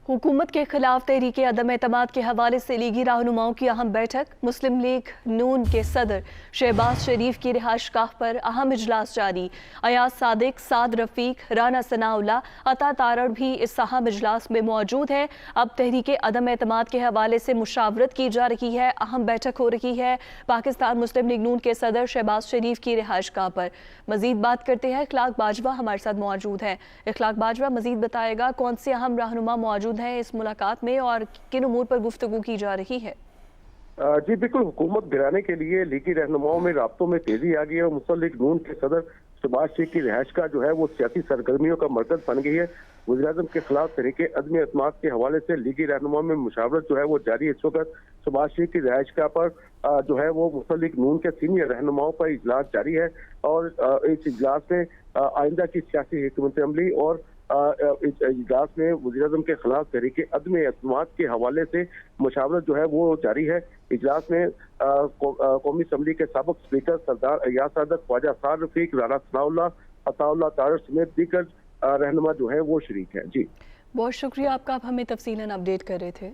हुकूमत के खिलाफ तहरीके अदम एतमाद के हवाले से लीगी रहनुमाओं की अहम बैठक। मुस्लिम लीग नून के सदर शहबाज शरीफ की रिहाइशगाह पर अहम इजलास जारी। अयाज सादिक, साद रफीक, राना सनाउल्ला, अता तारड़ भी इस अहम इजलास में मौजूद हैं। अब तहरीके अदम एतमाद के हवाले से मुशावरत की जा रही है, अहम बैठक हो रही है पाकिस्तान मुस्लिम लीग नून के सदर शहबाज शरीफ की रिहाइशगाह पर। मजीद बात करते हैं, इखलाक बाजवा हमारे साथ मौजूद हैं। इखलाक बाजवा मजीद बताएगा कौन से अहम रहनुमा मौजूद है इस मुलाकात में और किन उमूर पर गुफ्तगू की जा रही है। जी बिल्कुल, हुकूमत गिराने के लिए लीगी रहनुमाओं में राब्तों में तेजी आ गई है और मुस्लिम लीग नून के सदर शहबाज शरीफ की रिहाइशगाह जो है वो सियासी सरगर्मियों का मरकज बन गई है। वज़ीर-ए-आज़म के खिलाफ तहरीके अदम एतमाद के हवाले से लीगी रहनुमाओं में मुशावरत जो है वो जारी है। इस वक्त शहबाज शरीफ की रिहाइशगाह पर जो है वो मुस्लिम लीग नून के सीनियर रहनुमाओं पर इजलास जारी है और इस इजलास में आइंदा की सियासी हिकमत अमली और इस इजलास में वज़ीर-ए-आज़म के खिलाफ तहरीके अदम एतमाद के हवाले से मुशावरत जो है वो जारी है। इजलास में कौमी असम्बली के साबिक स्पीकर सरदार अयाज सादिक, ख्वाजा साद रफीक, राना सनाउल्ला, अता तारड़ समेत दीगर रहनुमा जो है वो शरीक है। जी बहुत शुक्रिया आपका, आप हमें तफसीलन अपडेट कर रहे थे।